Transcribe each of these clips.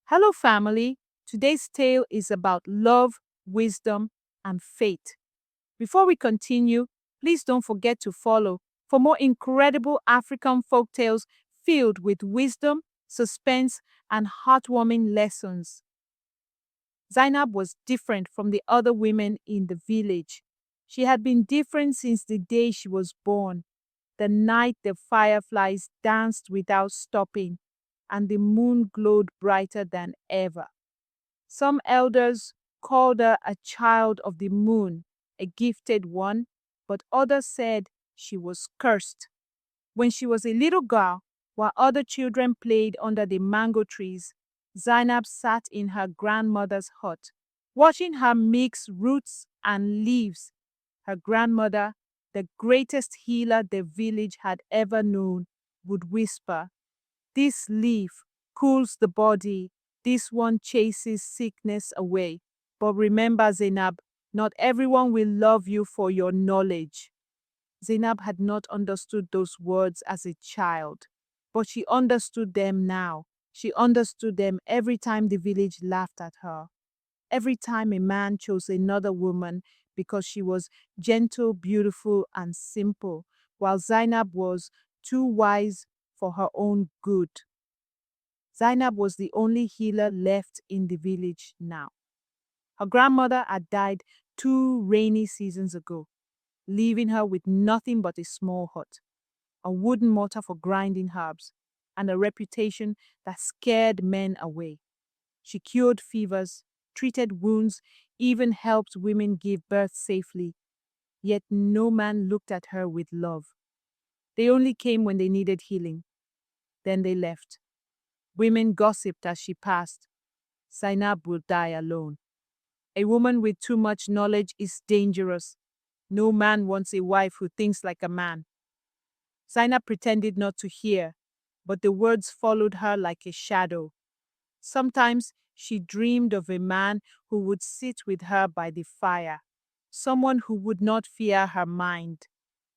Hello, family. Today's tale is about love, wisdom, and faith. Before we continue, please don't forget to follow for more incredible African folk tales filled with wisdom, suspense, and heartwarming lessons. Zainab was different from the other women in the village. She had been different since the day she was born, the night the fireflies danced without stopping, and the moon glowed brighter than ever. Some elders called her a child of the moon, a gifted one, but others said she was cursed. When she was a little girl, while other children played under the mango trees, Zainab sat in her grandmother's hut, watching her mix roots and leaves. Her grandmother, the greatest healer the village had ever known, would whisper, "This leaf cools the body. This one chases sickness away. But remember, Zainab, not everyone will love you for your knowledge." Zainab had not understood those words as a child, but she understood them now. She understood them every time the village laughed at her, every time a man chose another woman because she was gentle, beautiful, and simple, while Zainab was too wise for her own good. Zainab was the only healer left in the village now. Her grandmother had died 2 rainy seasons ago, leaving her with nothing but a small hut, a wooden mortar for grinding herbs, and a reputation that scared men away. She cured fevers, treated wounds, even helped women give birth safely, yet no man looked at her with love. They only came when they needed healing. Then they left. Women gossiped as she passed. Zainab will die alone. A woman with too much knowledge is dangerous. No man wants a wife who thinks like a man. Zainab pretended not to hear, but the words followed her like a shadow. Sometimes she dreamed of a man who would sit with her by the fire, someone who would not fear her mind.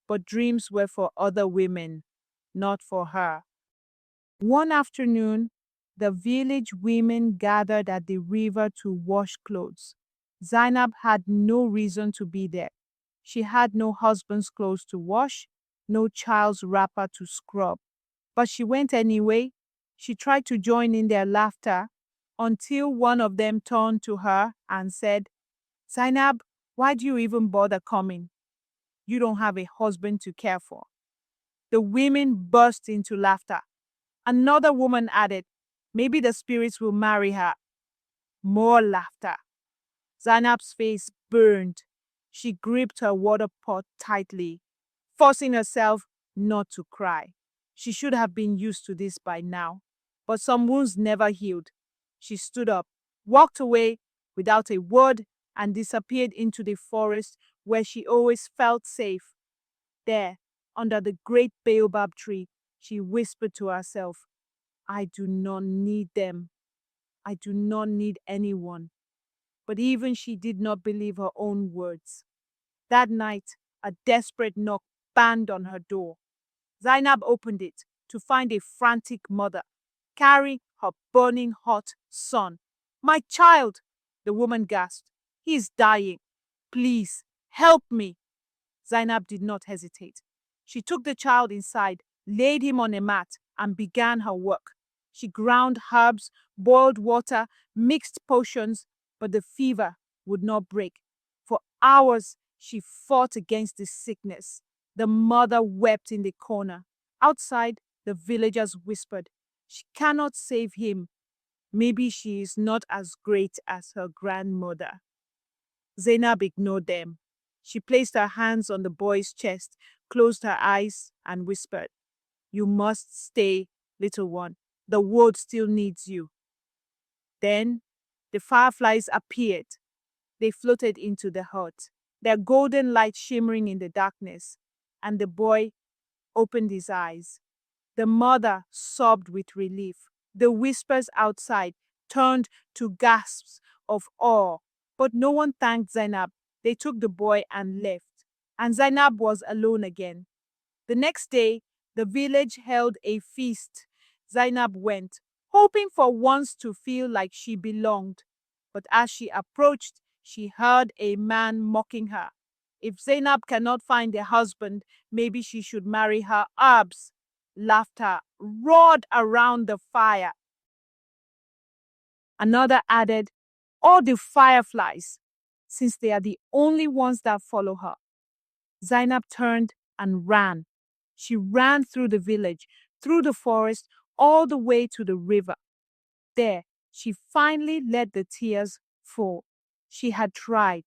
But dreams were for other women, not for her. One afternoon, the village women gathered at the river to wash clothes. Zainab had no reason to be there. She had no husband's clothes to wash, no child's wrapper to scrub. But she went anyway. She tried to join in their laughter until one of them turned to her and said, "Zainab, why do you even bother coming? You don't have a husband to care for." The women burst into laughter. Another woman added, "Maybe the spirits will marry her." More laughter. Zainab's face burned. She gripped her water pot tightly, forcing herself not to cry. She should have been used to this by now, but some wounds never healed. She stood up, walked away without a word, and disappeared into the forest where she always felt safe. There, under the great baobab tree, she whispered to herself, "I do not need them. I do not need anyone." But even she did not believe her own words. That night, a desperate knock banged on her door. Zainab opened it to find a frantic mother carrying her burning hot son. "My child!" the woman gasped. "He is dying. Please, help me." Zainab did not hesitate. She took the child inside, laid him on a mat, and began her work. She ground herbs, boiled water, mixed potions, but the fever would not break. For hours, she fought against the sickness. The mother wept in the corner. Outside, the villagers whispered, "She cannot save him. Maybe she is not as great as her grandmother." Zainab ignored them. She placed her hands on the boy's chest, closed her eyes, and whispered, "You must stay, little one. The world still needs you." Then the fireflies appeared. They floated into the hut, their golden light shimmering in the darkness, and the boy opened his eyes. The mother sobbed with relief. The whispers outside turned to gasps of awe. But no one thanked Zainab. They took the boy and left. And Zainab was alone again. The next day, the village held a feast. Zainab went, hoping for once to feel like she belonged. But as she approached, she heard a man mocking her. If Zainab cannot find a husband, maybe she should marry her herbs. Laughter roared around the fire. Another added, or the fireflies, since they are the only ones that follow her. Zainab turned and ran. She ran through the village, through the forest, all the way to the river. There, she finally let the tears fall. She had tried.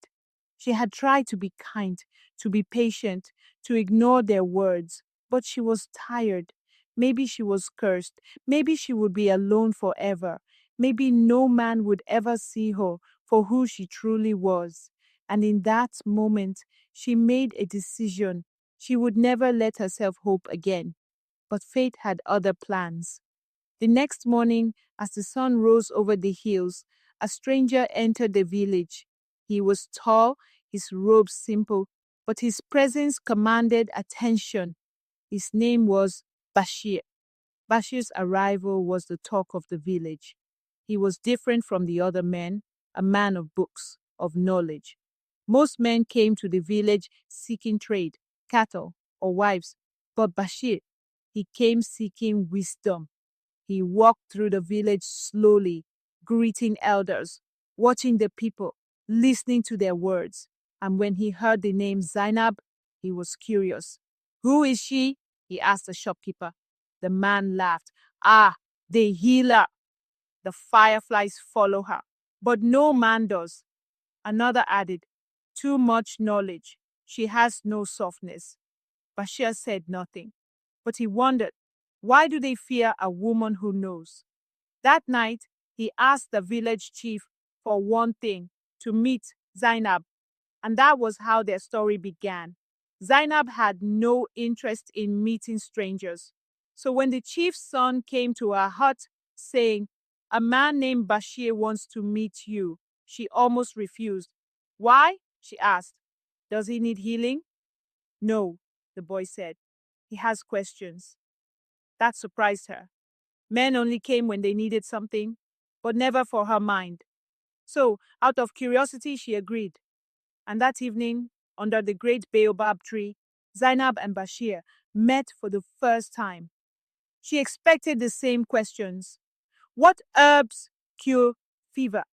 She had tried to be kind, to be patient, to ignore their words, but she was tired. Maybe she was cursed. Maybe she would be alone forever. Maybe no man would ever see her for who she truly was. And in that moment, she made a decision. She would never let herself hope again. But fate had other plans. The next morning, as the sun rose over the hills, a stranger entered the village. He was tall, his robes simple, but his presence commanded attention. His name was Bashir. Bashir's arrival was the talk of the village. He was different from the other men, a man of books, of knowledge. Most men came to the village seeking trade, cattle, or wives, but Bashir, he came seeking wisdom. He walked through the village slowly, greeting elders, watching the people, listening to their words. And when he heard the name Zainab, he was curious. Who is she? He asked the shopkeeper. The man laughed. Ah, the healer. The fireflies follow her, but no man does. Another added, too much knowledge. She has no softness. Bashir said nothing, but he wondered, why do they fear a woman who knows? That night, he asked the village chief for one thing, to meet Zainab, and that was how their story began. Zainab had no interest in meeting strangers. So when the chief's son came to her hut saying, a man named Bashir wants to meet you, she almost refused. Why? She asked. Does he need healing? No, the boy said. He has questions. That surprised her. Men only came when they needed something, but never for her mind. So, out of curiosity, she agreed. And that evening, under the great baobab tree, Zainab and Bashir met for the first time. She expected the same questions. What herbs cure fever?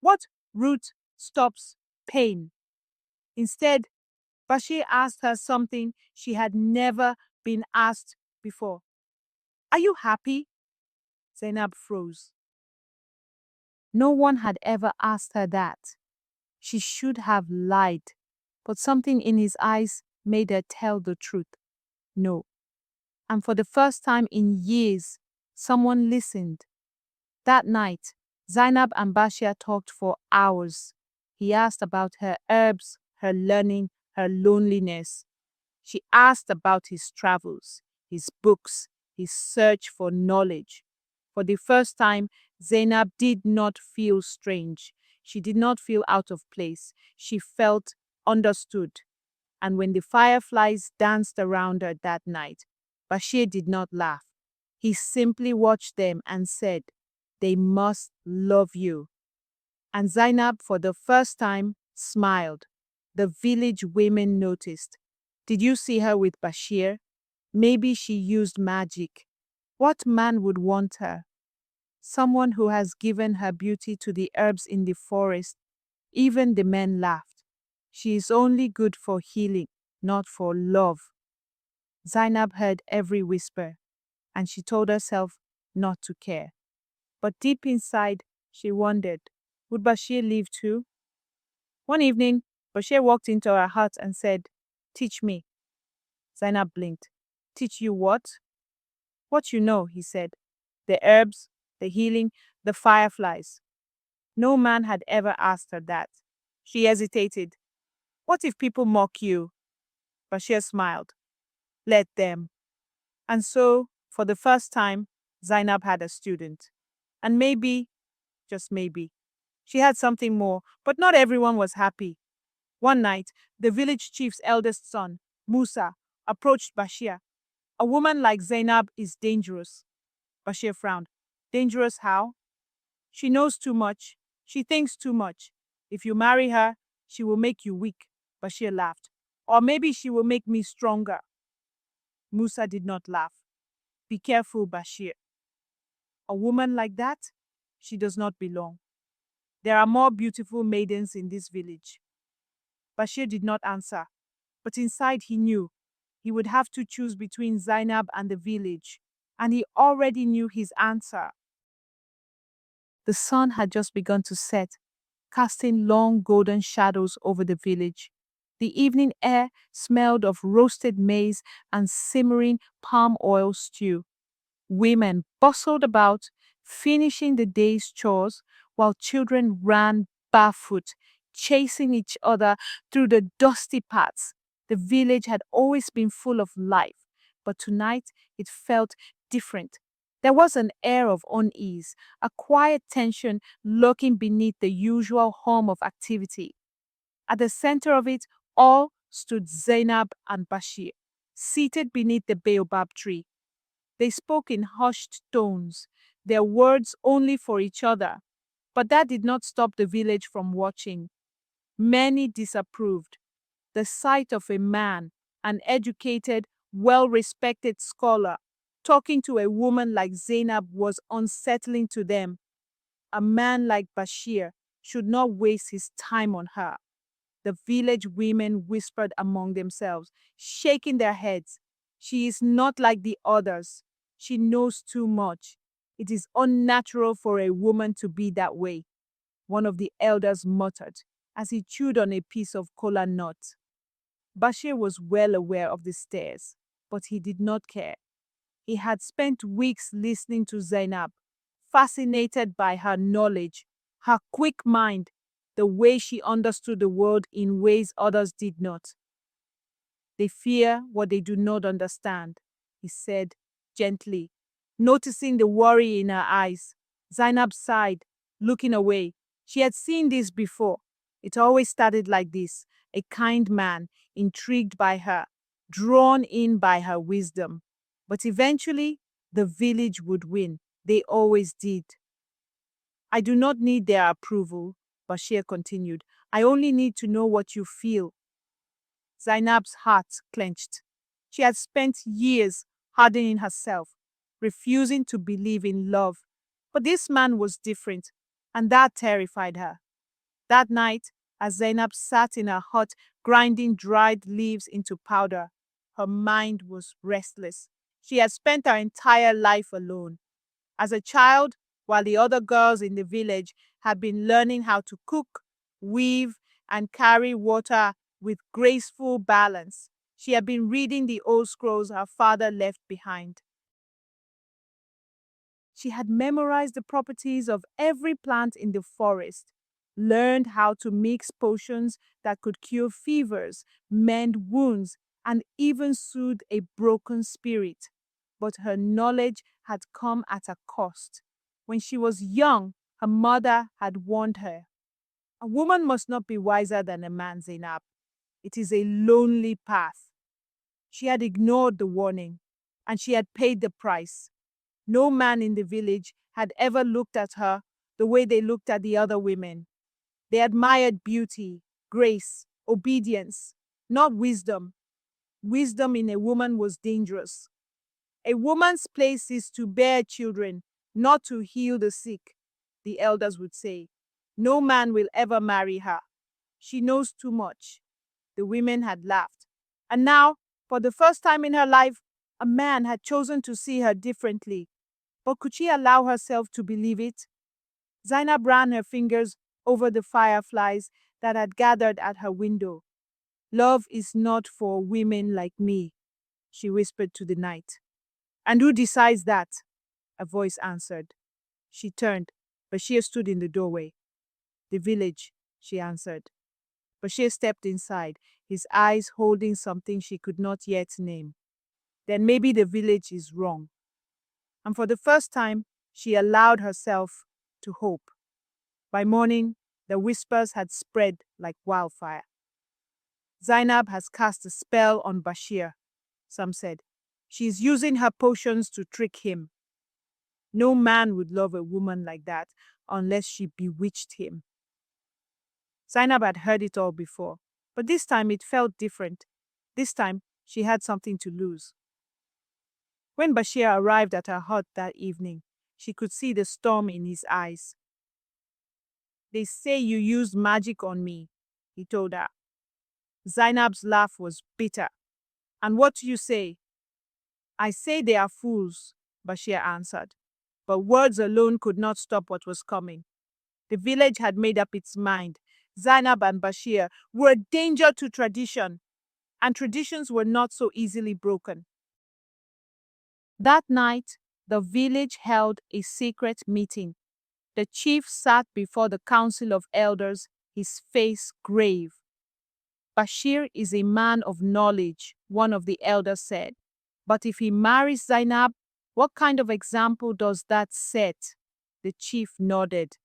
What root stops pain? Instead, Bashir asked her something she had never been asked before. Are you happy? Zainab froze. No one had ever asked her that. She should have lied, but something in his eyes made her tell the truth. No. And for the first time in years, someone listened. That night, Zainab and Bashir talked for hours. He asked about her herbs, her learning, her loneliness. She asked about his travels, his books, his search for knowledge. For the first time, Zainab did not feel strange. She did not feel out of place. She felt understood. And when the fireflies danced around her that night, Bashir did not laugh. He simply watched them and said, they must love you. And Zainab, for the first time, smiled. The village women noticed. Did you see her with Bashir? Maybe she used magic. What man would want her? Someone who has given her beauty to the herbs in the forest. Even the men laughed. She is only good for healing, not for love. Zainab heard every whisper, and she told herself not to care. But deep inside, she wondered, would Bashir leave too? One evening, Bashir walked into her hut and said, teach me. Zainab blinked. Teach you what? What you know, he said. The herbs, the healing, the fireflies. No man had ever asked her that. She hesitated. What if people mock you? Bashir smiled. Let them. And so, for the first time, Zainab had a student. And maybe, just maybe, she had something more, but not everyone was happy. One night, the village chief's eldest son, Musa, approached Bashir. A woman like Zainab is dangerous. Bashir frowned. Dangerous how? She knows too much. She thinks too much. If you marry her, she will make you weak, Bashir laughed. Or maybe she will make me stronger. Musa did not laugh. Be careful, Bashir. A woman like that, she does not belong. There are more beautiful maidens in this village. Bashir did not answer, but inside he knew he would have to choose between Zainab and the village, and he already knew his answer. The sun had just begun to set, casting long golden shadows over the village. The evening air smelled of roasted maize and simmering palm oil stew. Women bustled about, finishing the day's chores, while children ran barefoot, chasing each other through the dusty paths. The village had always been full of life, but tonight it felt different. There was an air of unease, a quiet tension lurking beneath the usual hum of activity. At the center of it all stood Zainab and Bashir, seated beneath the baobab tree. They spoke in hushed tones, their words only for each other. But that did not stop the village from watching. Many disapproved. The sight of a man, an educated, well-respected scholar, talking to a woman like Zainab was unsettling to them. A man like Bashir should not waste his time on her. The village women whispered among themselves, shaking their heads. She is not like the others. She knows too much. It is unnatural for a woman to be that way, one of the elders muttered as he chewed on a piece of kola nut. Bashir was well aware of the stares, but he did not care. He had spent weeks listening to Zainab, fascinated by her knowledge, her quick mind, the way she understood the world in ways others did not. They fear what they do not understand, he said gently, noticing the worry in her eyes. Zainab sighed, looking away. She had seen this before. It always started like this, a kind man, intrigued by her, drawn in by her wisdom. But eventually, the village would win. They always did. I do not need their approval, Bashir continued. I only need to know what you feel. Zainab's heart clenched. She had spent years hardening herself, refusing to believe in love. But this man was different, and that terrified her. That night, as Zainab sat in her hut grinding dried leaves into powder, her mind was restless. She had spent her entire life alone. As a child, while the other girls in the village had been learning how to cook, weave, and carry water with graceful balance, she had been reading the old scrolls her father left behind. She had memorized the properties of every plant in the forest, learned how to mix potions that could cure fevers, mend wounds, and even soothe a broken spirit. But her knowledge had come at a cost. When she was young, her mother had warned her. A woman must not be wiser than a man, Zainab. It is a lonely path. She had ignored the warning, and she had paid the price. No man in the village had ever looked at her the way they looked at the other women. They admired beauty, grace, obedience, not wisdom. Wisdom in a woman was dangerous. A woman's place is to bear children, not to heal the sick, the elders would say. No man will ever marry her. She knows too much. The women had laughed. And now, for the first time in her life, a man had chosen to see her differently. But could she allow herself to believe it? Zainab ran her fingers over the fireflies that had gathered at her window. Love is not for women like me, she whispered to the night. And who decides that? A voice answered. She turned. Bashir stood in the doorway. The village, she answered. Bashir stepped inside, his eyes holding something she could not yet name. Then maybe the village is wrong. And for the first time, she allowed herself to hope. By morning, the whispers had spread like wildfire. Zainab has cast a spell on Bashir, some said. She is using her potions to trick him. No man would love a woman like that unless she bewitched him. Zainab had heard it all before, but this time it felt different. This time she had something to lose. When Bashir arrived at her hut that evening, she could see the storm in his eyes. "They say you used magic on me," he told her. Zainab's laugh was bitter. "And what do you say?" "I say they are fools," Bashir answered. But words alone could not stop what was coming. The village had made up its mind. Zainab and Bashir were a danger to tradition, and traditions were not so easily broken. That night, the village held a secret meeting. The chief sat before the council of elders, his face grave. "Bashir is a man of knowledge," one of the elders said. "But if he marries Zainab, what kind of example does that set?" The chief nodded.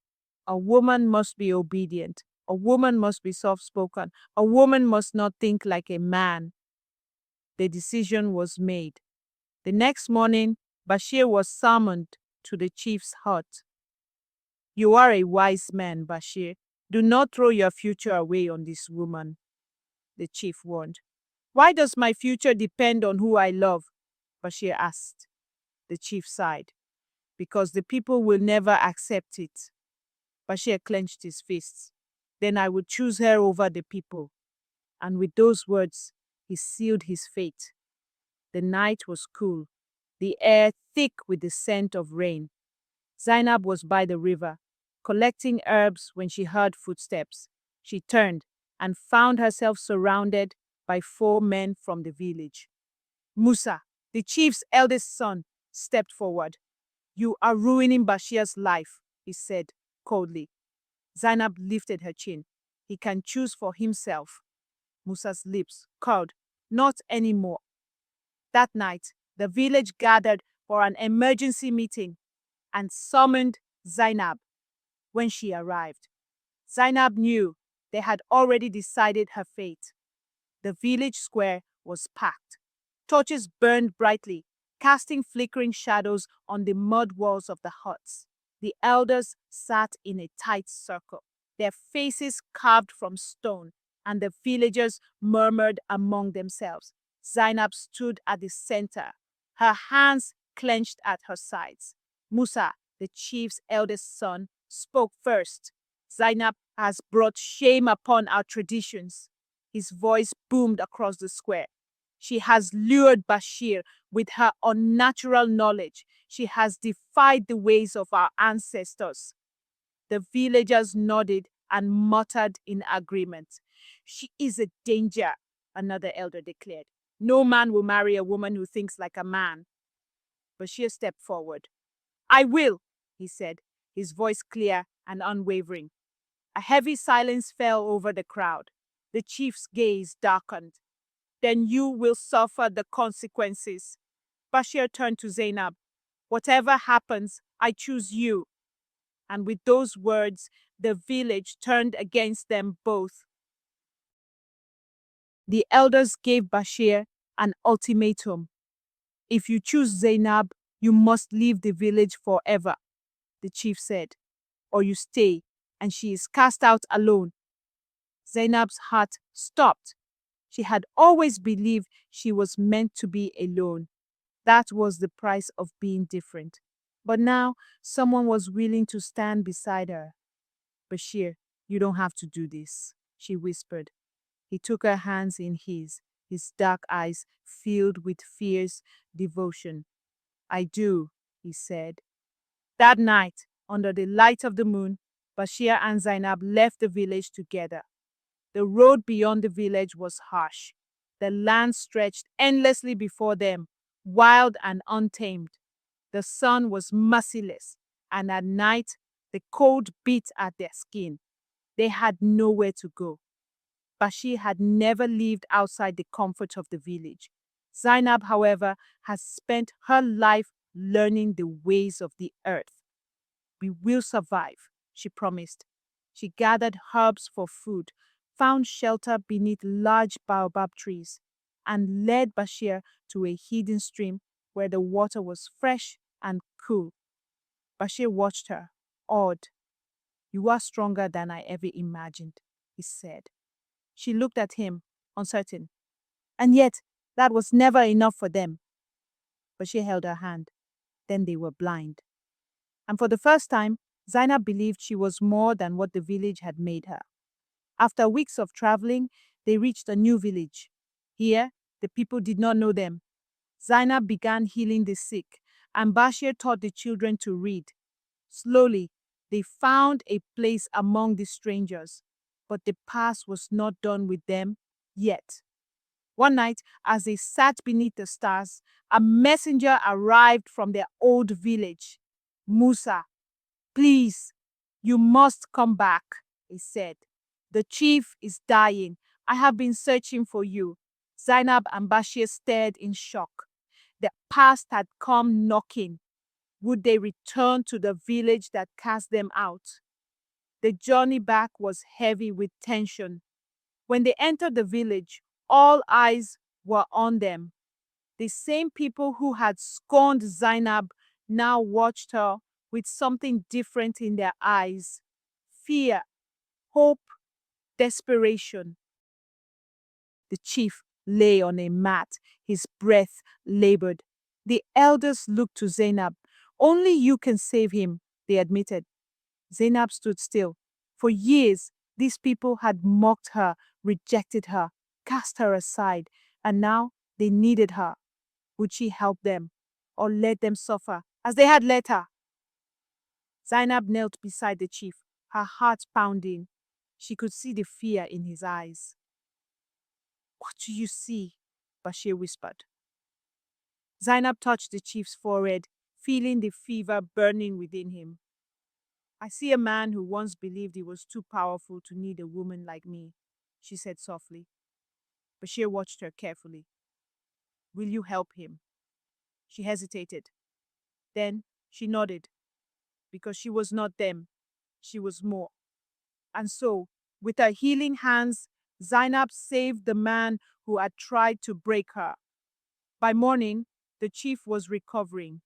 "A woman must be obedient. A woman must be soft-spoken. A woman must not think like a man." The decision was made. The next morning, Bashir was summoned to the chief's hut. "You are a wise man, Bashir. Do not throw your future away on this woman," the chief warned. "Why does my future depend on who I love?" Bashir asked. The chief sighed. "Because the people will never accept it." Bashir clenched his fists. "Then I would choose her over the people." And with those words, he sealed his fate. The night was cool, the air thick with the scent of rain. Zainab was by the river, collecting herbs when she heard footsteps. She turned and found herself surrounded by 4 men from the village. Musa, the chief's eldest son, stepped forward. "You are ruining Bashir's life," he said coldly. Zainab lifted her chin. "He can choose for himself." Musa's lips curled. "Not anymore." That night, the village gathered for an emergency meeting and summoned Zainab. When she arrived, Zainab knew they had already decided her fate. The village square was packed. Torches burned brightly, casting flickering shadows on the mud walls of the huts. The elders sat in a tight circle, their faces carved from stone, and the villagers murmured among themselves. Zainab stood at the center, her hands clenched at her sides. Musa, the chief's eldest son, spoke first. "Zainab has brought shame upon our traditions." His voice boomed across the square. "She has lured Bashir with her unnatural knowledge. She has defied the ways of our ancestors." The villagers nodded and muttered in agreement. "She is a danger," another elder declared. "No man will marry a woman who thinks like a man." Bashir stepped forward. "I will," he said, his voice clear and unwavering. A heavy silence fell over the crowd. The chief's gaze darkened. "Then you will suffer the consequences." Bashir turned to Zainab. "Whatever happens, I choose you." And with those words, the village turned against them both. The elders gave Bashir an ultimatum. "If you choose Zainab, you must leave the village forever," the chief said, "or you stay, and she is cast out alone." Zainab's heart stopped. She had always believed she was meant to be alone. That was the price of being different. But now someone was willing to stand beside her. "Bashir, you don't have to do this," she whispered. He took her hands in his dark eyes filled with fierce devotion. "I do," he said. That night, under the light of the moon, Bashir and Zainab left the village together. The road beyond the village was harsh. The land stretched endlessly before them, wild and untamed. The sun was merciless, and at night, the cold beat at their skin. They had nowhere to go. Bashir had never lived outside the comfort of the village. Zainab, however, has spent her life learning the ways of the earth. "We will survive," she promised. She gathered herbs for food, found shelter beneath large baobab trees, and led Bashir to a hidden stream where the water was fresh and cool. Bashir watched her, awed. "You are stronger than I ever imagined," he said. She looked at him, uncertain. And yet, that was never enough for them. Bashir held her hand. Then they were blind. And for the first time, Zainab believed she was more than what the village had made her. After weeks of traveling, they reached a new village. Here, the people did not know them. Zainab began healing the sick, and Bashir taught the children to read. Slowly, they found a place among the strangers, but the past was not done with them yet. One night, as they sat beneath the stars, a messenger arrived from their old village. "Musa, please, you must come back," he said. "The chief is dying. I have been searching for you." Zainab and Bashir stared in shock. The past had come knocking. Would they return to the village that cast them out? The journey back was heavy with tension. When they entered the village, all eyes were on them. The same people who had scorned Zainab now watched her with something different in their eyes. Fear, hope, desperation. The chief lay on a mat, his breath labored. The elders looked to Zainab. "Only you can save him," they admitted. Zainab stood still. For years, these people had mocked her, rejected her, cast her aside, and now they needed her. Would she help them or let them suffer as they had let her? Zainab knelt beside the chief, her heart pounding. She could see the fear in his eyes. "What do you see?" Bashir whispered. Zainab touched the chief's forehead, feeling the fever burning within him. "I see a man who once believed he was too powerful to need a woman like me," she said softly. Bashir watched her carefully. "Will you help him?" She hesitated. Then she nodded. Because she was not them, she was more. And so, with her healing hands, Zainab saved the man who had tried to break her. By morning, the chief was recovering.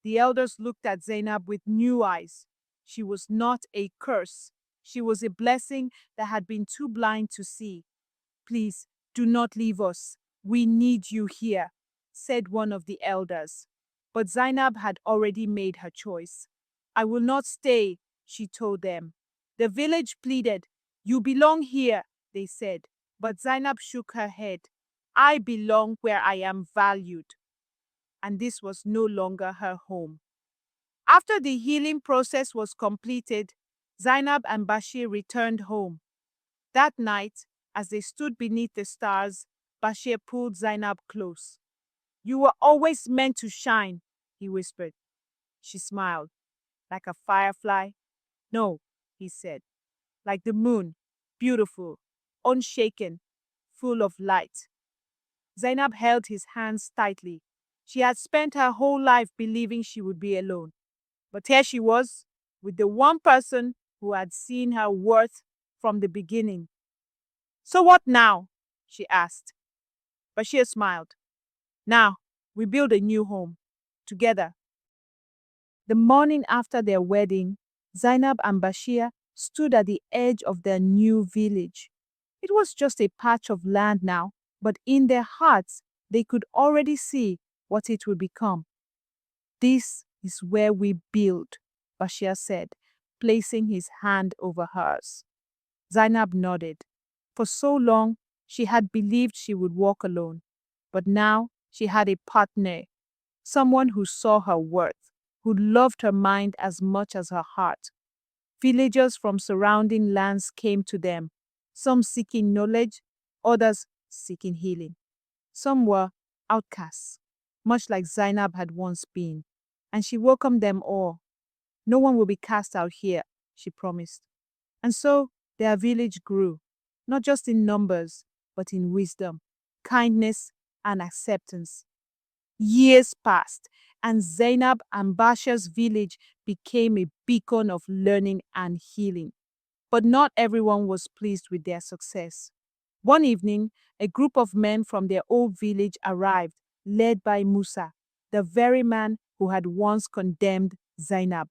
The elders looked at Zainab with new eyes. She was not a curse. She was a blessing that had been too blind to see. "Please, do not leave us. We need you here," said one of the elders. But Zainab had already made her choice. "I will not stay," she told them. The village pleaded. "You belong here," they said. But Zainab shook her head. "I belong where I am valued." And this was no longer her home. After the healing process was completed, Zainab and Bashir returned home. That night, as they stood beneath the stars, Bashir pulled Zainab close. "You were always meant to shine," he whispered. She smiled. "Like a firefly?" "No," he said. "Like the moon, beautiful, unshaken, full of light." Zainab held his hands tightly. She had spent her whole life believing she would be alone. But here she was, with the one person who had seen her worth from the beginning. "So what now?" she asked. Bashir smiled. "Now, we build a new home. Together." The morning after their wedding, Zainab and Bashir stood at the edge of their new village. It was just a patch of land now, but in their hearts, they could already see what it would become. "This is where we build," Bashir said, placing his hand over hers. Zainab nodded. For so long, she had believed she would walk alone, but now she had a partner, someone who saw her worth, who loved her mind as much as her heart. Villagers from surrounding lands came to them, some seeking knowledge, others seeking healing. Some were outcasts, much like Zainab had once been, and she welcomed them all. "No one will be cast out here," she promised. And so their village grew, not just in numbers, but in wisdom, kindness, and acceptance. Years passed, and Zainab and Bashir's village became a beacon of learning and healing. But not everyone was pleased with their success. One evening, a group of men from their old village arrived, led by Musa, the very man who had once condemned Zainab.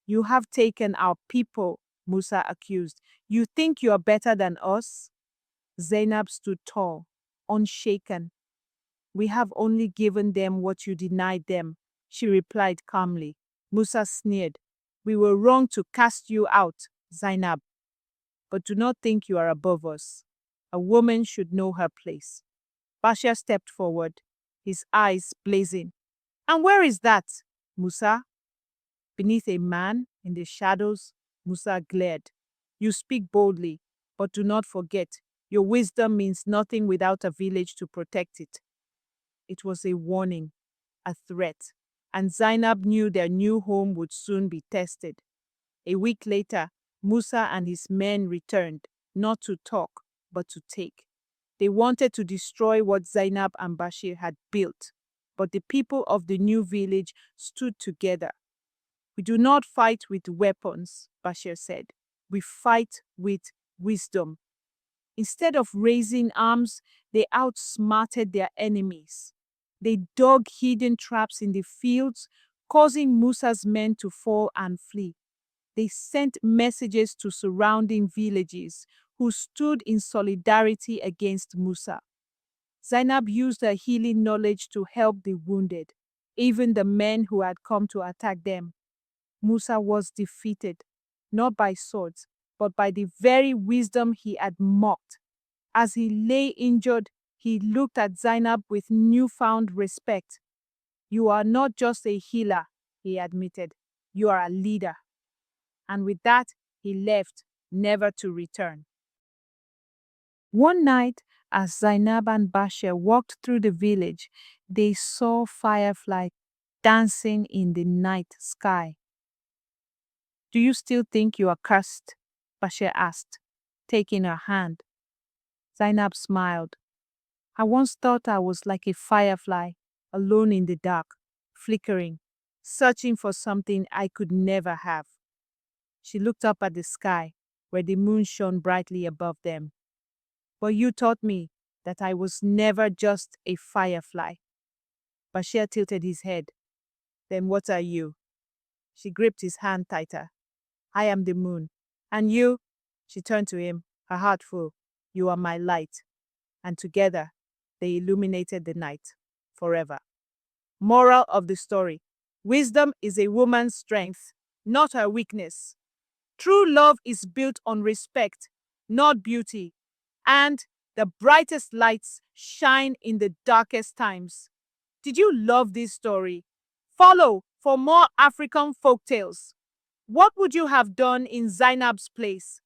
You have taken our people, Musa accused. You think you are better than us? Zainab stood tall, unshaken. We have only given them what you denied them, she replied calmly. Musa sneered. We were wrong to cast you out, Zainab, but do not think you are above us. A woman should know her place. Bashir stepped forward, his eyes blazing. And where is that, Musa? Beneath a man, in the shadows, Musa glared. You speak boldly, but do not forget, your wisdom means nothing without a village to protect it. It was a warning, a threat, and Zainab knew their new home would soon be tested. A week later, Musa and his men returned, not to talk, but to take. They wanted to destroy what Zainab and Bashir had built, but the people of the new village stood together. We do not fight with weapons, Bashir said. We fight with wisdom. Instead of raising arms, they outsmarted their enemies. They dug hidden traps in the fields, causing Musa's men to fall and flee. They sent messages to surrounding villages who stood in solidarity against Musa. Zainab used her healing knowledge to help the wounded, even the men who had come to attack them. Musa was defeated, not by swords, but by the very wisdom he had mocked. As he lay injured, he looked at Zainab with newfound respect. You are not just a healer, he admitted. You are a leader. And with that, he left, never to return. One night, as Zainab and Bashir walked through the village, they saw Firefly dancing in the night sky. Do you still think you are cursed? Bashir asked, taking her hand. Zainab smiled. I once thought I was like a firefly, alone in the dark, flickering, searching for something I could never have. She looked up at the sky, where the moon shone brightly above them. But you taught me that I was never just a firefly. Bashir tilted his head. Then what are you? She gripped his hand tighter. I am the moon. And you? She turned to him, her heart full. You are my light. And together, they illuminated the night, forever. Moral of the story. Wisdom is a woman's strength, not her weakness. True love is built on respect, not beauty. And the brightest lights shine in the darkest times. Did you love this story? Follow for more African folk tales. What would you have done in Zainab's place?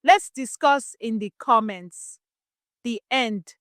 Let's discuss in the comments. The end.